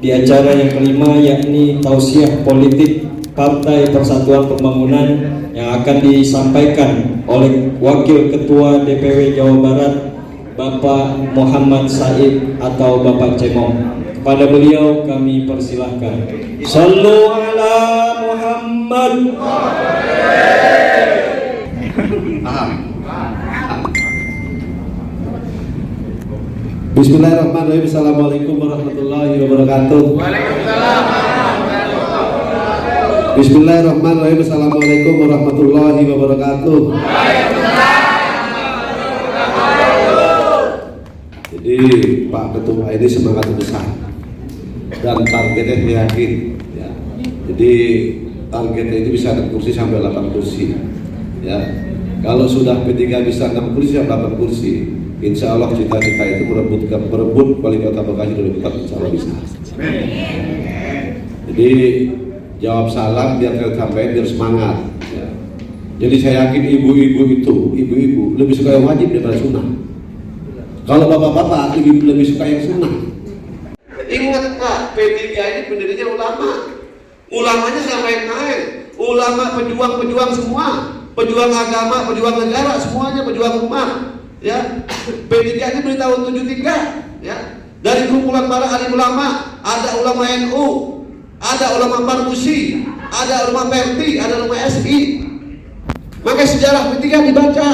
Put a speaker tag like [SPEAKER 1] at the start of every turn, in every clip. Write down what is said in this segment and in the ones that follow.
[SPEAKER 1] Di acara yang kelima, yakni tausiah politik Partai Persatuan Pembangunan, yang akan disampaikan oleh Wakil Ketua DPW Jawa Barat, Bapak Muhammad Said atau Bapak Cemong. Kepada beliau kami persilahkan. Sallu ala Muhammad.
[SPEAKER 2] Bismillahirrahmanirrahim. Assalamualaikum warahmatullahi wabarakatuh. Bismillahirrahmanirrahim. Assalamualaikum warahmatullahi wabarakatuh. Jadi Pak Ketua ini semangat besar dan targetnya yakin ya. Jadi targetnya itu bisa 6 kursi sampai 8 kursi ya. Kalau sudah P3 bisa 6 kursi sampai 8 kursi, insya Allah cita-cita itu merebut wali kota Bekasi 2004, insya Allah bisa. Jadi jawab salam biar saya sampaikan biar semangat ya. Jadi saya yakin ibu-ibu lebih suka yang wajib daripada sunnah. Kalau bapak-bapak lebih suka yang sunnah. Ingat Pak, P3 ini pendirinya ulama. Ulamanya jangan main-main. Ulama pejuang semua, pejuang agama, pejuang negara, semuanya pejuang umat. Ya, P3 ini dari tahun 73 ya. Dari kumpulan para alim ulama, ada ulama NU, ada ulama Parmusi, ada ulama Perti, ada ulama SI. Maka sejarah P3 dibaca.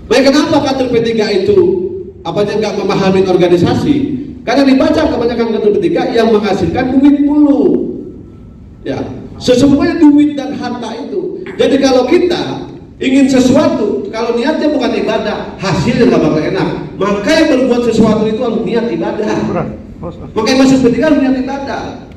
[SPEAKER 2] Baik, kenapa kader P3 itu apanya nggak memahami organisasi? Karena dibaca kebanyakan kader P3 yang menghasilkan duit mulu. Ya, sesungguhnya duit dan harta itu. Jadi kalau kita ingin sesuatu, kalau niatnya bukan ibadah, hasilnya nggak bakal enak. Maka yang berbuat sesuatu itu harus niat ibadah. Maka yang masuk P3 harus niat ibadah.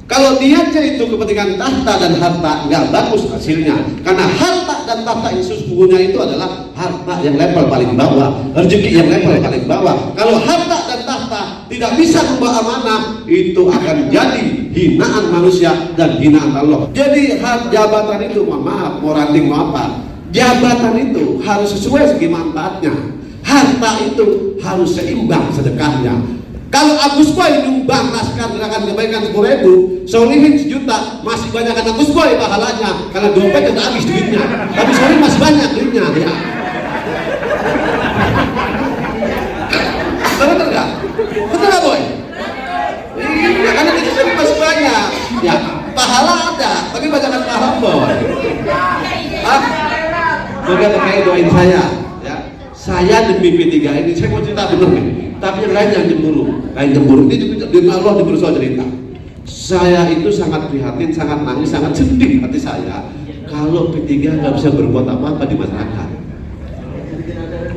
[SPEAKER 2] Kalau niatnya itu kepentingan tahta dan harta, nggak bagus hasilnya. Karena harta dan tahta yang sesungguhnya itu adalah harta yang level paling bawah, rezeki yang level paling bawah. Kalau harta dan tahta tidak bisa membawa amanah, itu akan jadi hinaan manusia dan hinaan Allah. Jadi jabatan itu, mohon maaf, mau ranting mau apa, jabatan itu harus sesuai segi manfaatnya. Harta itu harus seimbang sedekahnya. Kalau Agus Boy nyumbang naskah gerakan kebaikan 10.000, Solihin 1 juta, masih banyak kan Agus Boy pahalanya, karena dompet udah habis duitnya. Tapi Solihin masih banyak duitnya ya. Betul nggak? Betul nggak Boy? Iya, karena kita Solihin masih banyak. Ya, pahala ada, tapi banyak kan pahala Boy. Moga terkait doain saya. Ya, saya demi P3 ini, saya mau cerita bener nih. Tapi yang lain yang cemburu, ini dengan Allah diberi cerita. Saya itu sangat prihatin, sangat nangis, sangat sedih hati saya kalau P3 nggak bisa berbuat apa-apa di masyarakat.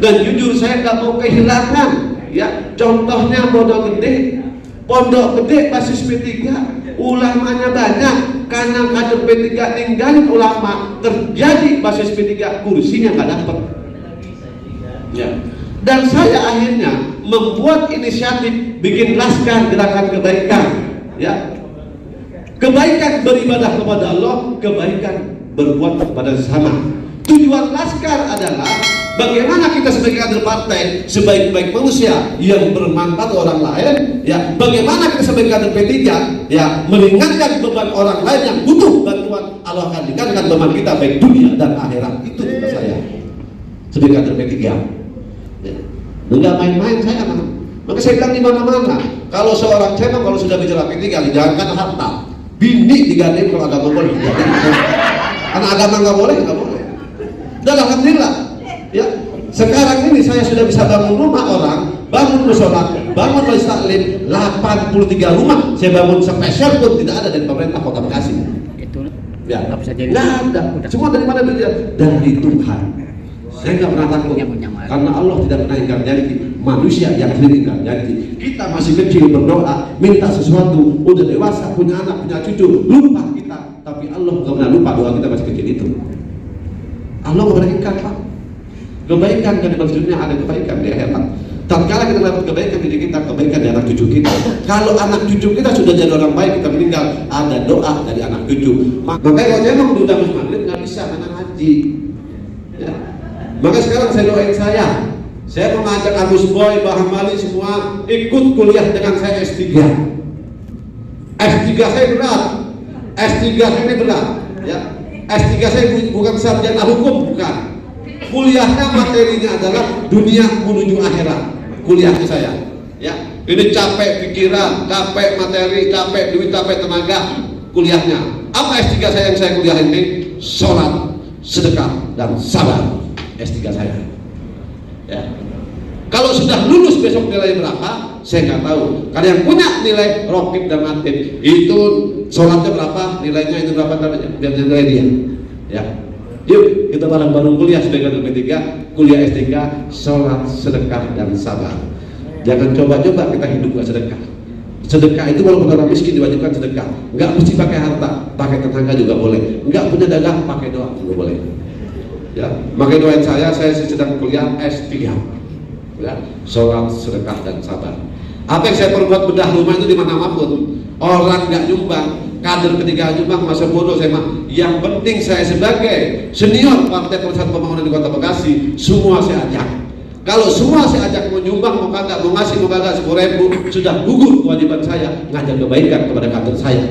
[SPEAKER 2] Dan jujur saya nggak mau kehilangan. Ya, contohnya Pondok Gede basis P3, ulamanya banyak. Karena kader P3 tinggalin ulama, terjadi basis P3 kursinya nggak dapat. Ya. Dan saya akhirnya membuat inisiatif bikin laskar gerakan kebaikan, ya. Kebaikan beribadah kepada Allah, kebaikan berbuat kepada sesama. Tujuan laskar adalah bagaimana kita sebagai kader partai, sebaik-baik manusia yang bermanfaat orang lain, ya. Bagaimana kita sebagai kader P3, ya, meringankan beban orang lain yang butuh bantuan. Allah akan ringankan beban kita baik dunia dan akhirat. Itu tugas saya sebagai kader P3. Enggak main-main saya, maka saya bilang di mana-mana. Kalau seorang channel kalau sudah bicara P3, jangan harta, bini digandeng kalau agama boleh. Karena agama nggak boleh. Dan alhamdulillah, ya sekarang ini saya sudah bisa bangun rumah orang, bangun musola, bangun majelis taklim, 83 rumah saya bangun spesial pun tidak ada dari pemerintah Kota Bekasi.
[SPEAKER 3] Itu
[SPEAKER 2] ya,
[SPEAKER 3] nggak bisa jadi.
[SPEAKER 2] Nggak ada. Semua dari mana dia? Dari Tuhan. Saya nggak pernah takut, karena Allah tidak pernah ingkar janji. Manusia yang sendiri ingkar janji. Kita masih kecil berdoa, minta sesuatu, udah dewasa, punya anak, punya cucu, lupa kita. Tapi Allah nggak pernah lupa doa kita masih kecil itu. Allah nggak pernah ingkar Pak. Kebaikan kan di dunia ada kebaikan di akhirat. Tatkala kita dapat kebaikan diri kita, kebaikan dari anak cucu kita. Kalau anak cucu kita sudah jadi orang baik, kita meninggal, ada doa dari anak cucu. Makanya kalau saya mau diundang maghrib nggak bisa karena ngaji. Ya. Maka sekarang saya doain saya mau ngajak Agus Boy, Baham Mali semua ikut kuliah dengan saya S3. S3 saya berat, S3 saya ini berat. Ya. S3 saya bukan sarjana hukum, bukan. Kuliahnya materinya adalah dunia menuju akhirat. Kuliahnya saya, ya. Ini capek pikiran, capek materi, capek duit, capek tenaga. Kuliahnya. Apa S3 saya yang saya kuliah ini? Sholat, sedekah, dan sabar. S3 saya. Ya. Kalau sudah lulus besok nilai berapa? Saya nggak tahu. Karena yang punya nilai Rokib dan Atib itu sholatnya berapa, nilainya itu berapa, dan nilai dia. Ya. Yuk kita bareng-bareng kuliah sebagai P3, kuliah S3, sholat, sedekah, dan sabar. Jangan coba-coba kita hidup gak sedekah. Sedekah itu walaupun orang miskin diwajibkan sedekah. Nggak mesti pakai harta, pakai tenaga juga boleh. Nggak punya dagang, pakai doa juga boleh. Ya, makanya doain saya sedang kuliah S3. Ya, sholat, sedekah, dan sabar. Apa yang saya perbuat bedah rumah itu di mana-mana pun. Orang nggak nyumbang, kader ketiga nyumbang, masa bodoh saya mah. Yang penting saya sebagai senior Partai Persatuan Pembangunan di Kota Bekasi, semua saya ajak. Kalau semua saya ajak mau nyumbang, mau kagak, mau ngasih, mau kagak 10.000, sudah gugur kewajiban saya ngajak kebaikan kepada kader saya.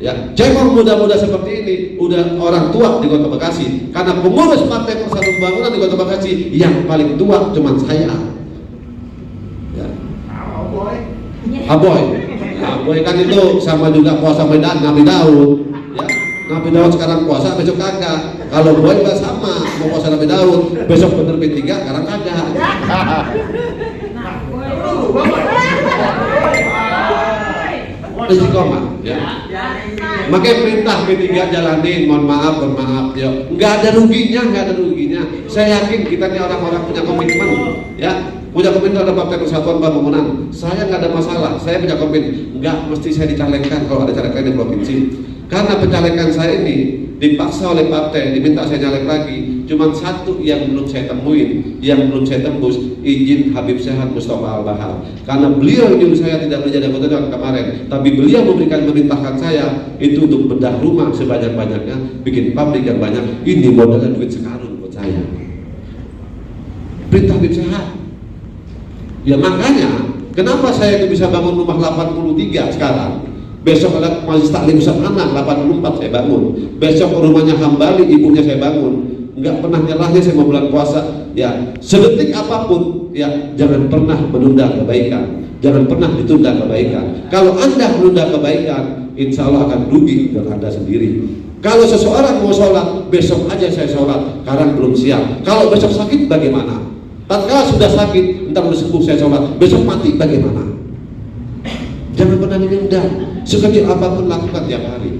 [SPEAKER 2] Ya, cemong muda-muda seperti ini udah orang tua di Kota Bekasi. Karena pengurus Partai Persatuan Pembangunan di Kota Bekasi yang paling tua cuma saya. Ya. Aboy. Aboy kan itu sama juga puasa Medan, Nabi Daud. Ya. Nabi Daud sekarang puasa, besok kagak. Kalau Boy juga sama, mau puasa Nabi Daud, besok bener P3, sekarang kagak. Istiqomah, ya. Makanya perintah P3 jalanin, mohon maaf, ya. Nggak ada ruginya. Saya yakin kita ini orang-orang punya komitmen, ya. Punya komitmen ada Partai Persatuan Pembangunan. Saya nggak ada masalah, saya punya komitmen. Nggak mesti saya dicalekkan kalau ada calegkan di provinsi. Karena pencalekan saya ini dipaksa oleh partai, diminta saya nyalek lagi. Cuman satu yang belum saya temuin, yang belum saya tembus, izin Habib Sehat Mustafa Al-Bahar. Karena beliau nyuruh saya tidak menjadi anggota dewan kemarin, tapi beliau memerintahkan saya itu untuk bedah rumah sebanyak-banyaknya, bikin pabrik yang banyak. Ini modalnya duit sekarang buat saya. Perintah Habib Sehat. Ya makanya, kenapa saya itu bisa bangun rumah 83 sekarang? Besok ada Majelis Taklim Pusat Anak 84 saya bangun. Besok rumahnya Hambali, ibunya saya bangun. Enggak pernah nyerahnya saya mau bulan puasa. Ya, sedetik apapun, ya jangan pernah menunda kebaikan. Jangan pernah ditunda kebaikan. Kalau Anda menunda kebaikan, insya Allah akan rugi dengan Anda sendiri. Kalau seseorang mau sholat, besok aja saya sholat, sekarang belum siap. Kalau besok sakit bagaimana? Tatkala sudah sakit, entar udah sembuh saya sholat, besok mati bagaimana? Jangan pernah menunda. Sekecil apapun lakukan tiap hari.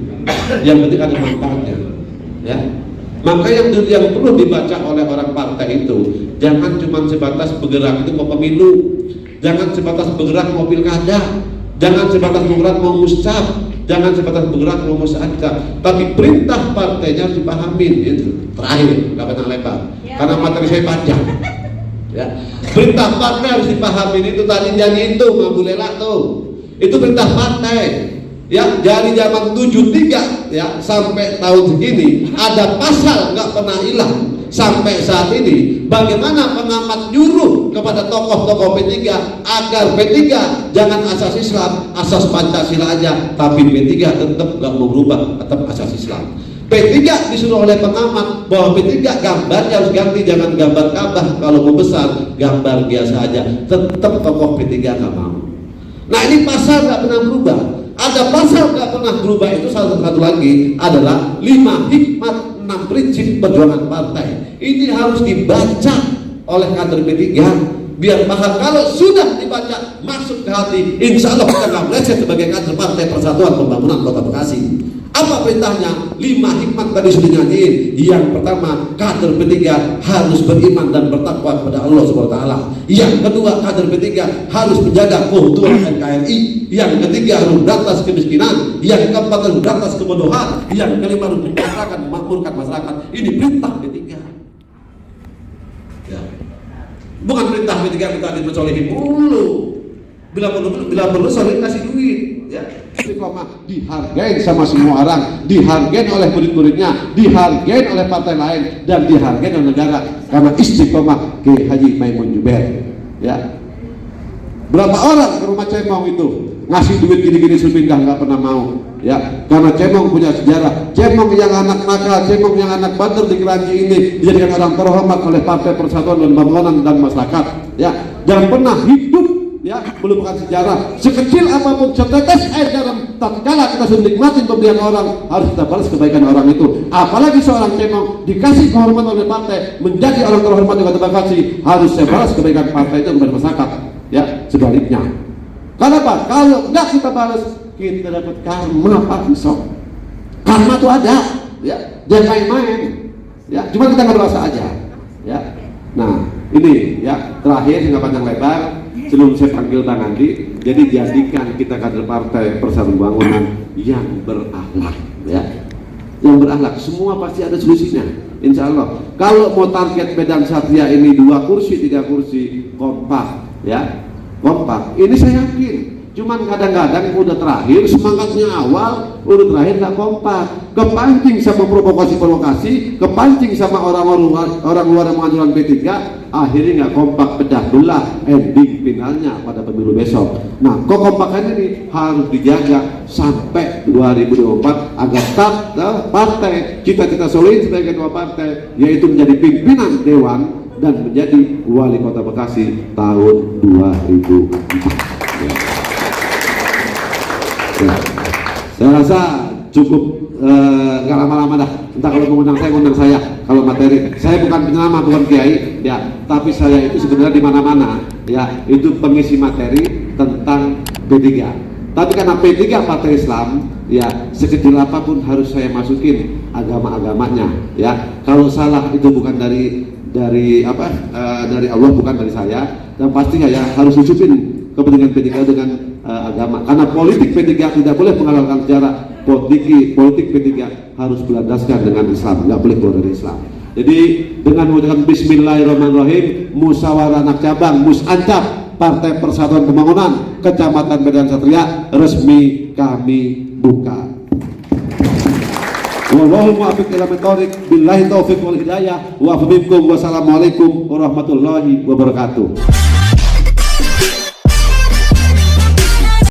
[SPEAKER 2] Yang penting ada manfaatnya. Ya. Maka yang perlu dibaca oleh orang partai itu, jangan cuma sebatas bergerak itu mau pemilu, jangan sebatas bergerak mau pilkada, jangan sebatas bergerak mau muscap, jangan sebatas bergerak mau musajab, tapi perintah partainya harus dipahami. Itu terakhir, nggak pernah lebar, karena materi saya panjang. Ya. Perintah partai harus dipahami. Itu tadi janji itu nggak boleh lah tuh. Itu perintah partai. Ya, dari zaman 73 ya sampai tahun segini ada pasal nggak pernah hilang sampai saat ini. Bagaimana pengamat nyuruh kepada tokoh-tokoh P3 agar P3 jangan asas Islam, asas Pancasila aja, tapi P3 tetap nggak mau berubah, tetap asas Islam. P3 disuruh oleh pengamat bahwa P3 gambarnya harus ganti, jangan gambar Ka'bah, kalau mau besar gambar biasa aja. Tetap tokoh P3 nggak mau. Nah ini pasal nggak pernah berubah. Ada pasal nggak pernah berubah itu satu lagi adalah 5 hikmat 6 prinsip perjuangan partai. Ini harus dibaca oleh kader P3 biar paham. Kalau sudah dibaca masuk ke hati, insya Allah kita nggak meleset sebagai kader Partai Persatuan Pembangunan Kota Bekasi. Apa perintahnya? 5 hikmat tadi sudah nyanyiin. Yang pertama, kader P3 harus beriman dan bertakwa kepada Allah SWT. Yang kedua, kader P3 harus menjaga keutuhan NKRI. Yang ketiga, harus berantas kemiskinan. Yang keempat, harus berantas kebodohan. Yang kelima, harus menciptakan memakmurkan masyarakat. Ini perintah P3. Ya. Bukan perintah P3 minta dimensolehin mulu. Bila perlu soleh kasih duit, ya. Istiqomah dihargai sama semua orang, dihargai oleh murid-muridnya, dihargai oleh partai lain, dan dihargai oleh negara. Karena istiqomah Kiai Haji Maimun Juber, ya. Berapa orang ke rumah Cemong itu ngasih duit gini-gini sepindah nggak pernah mau, ya. Karena Cemong punya sejarah. Cemong yang anak nakal, Cemong yang anak bandel di Keranji ini dijadikan orang terhormat oleh Partai Persatuan dan Pembangunan dan Masyarakat, ya. Dan pernah hidup, ya, melupakan sejarah. Sekecil apapun setetes air garam tatkala kita sudah nikmatin pemberian orang, harus kita balas kebaikan orang itu. Apalagi seorang Cemong dikasih kehormatan oleh partai, menjadi orang terhormat di Kota Bekasi, harus saya balas kebaikan partai itu kepada masyarakat, ya. Sebaliknya, kenapa? Kalau enggak kita balas, kita dapat karma, Pak Besok. Karma itu ada, ya. Jangan main-main, ya. Cuma kita nggak berasa aja, ya. Nah, ini, ya, terakhir nggak panjang lebar. Sebelum saya panggil Bang Andi, jadi jadikan kita kader Partai Persatuan Pembangunan yang berakhlak, ya, yang berakhlak. Semua pasti ada solusinya, insya Allah. Kalau mau target Medan Satria ini 2 kursi, 3 kursi, kompak, ya, kompak. Ini saya yakin. Cuman kadang-kadang udah terakhir, semangatnya awal, udah terakhir nggak kompak, kepancing sama provokasi, kepancing sama orang luar yang menganjurkan P3, akhirnya nggak kompak, pecah belah, ending finalnya pada pemilu besok. Nah, kekompakan ini harus dijaga sampai 2024 agar tetap partai cita-cita solid sebagai ketua partai, yaitu menjadi pimpinan dewan dan menjadi wali kota Bekasi tahun 2004. Ya. Saya rasa cukup, nggak lama-lama dah. Entah kalau mengundang saya, kalau materi saya bukan penyeramah, bukan kiai, ya, tapi saya itu sebenarnya di mana-mana, ya, itu pengisi materi tentang P3. Tapi karena P3 partai Islam, ya, sekecil apapun harus saya masukin agama-agamanya, ya. Kalau salah itu bukan dari Allah, bukan dari saya, dan pasti saya harus susupin kepentingan P3 dengan agama. Karena politik P3 tidak boleh menghalalkan sejarah. Politik P3 harus berlandaskan dengan Islam, nggak boleh keluar dari Islam. Jadi dengan mengucapkan Bismillahirrahmanirrahim, musyawarah anak cabang Musancap Partai Persatuan Pembangunan Kecamatan Medan Satria resmi kami buka. Wallahul muwaffiq ila thoriq, billahi taufiq wal hidayah, wa wassalamualaikum warahmatullahi wabarakatuh.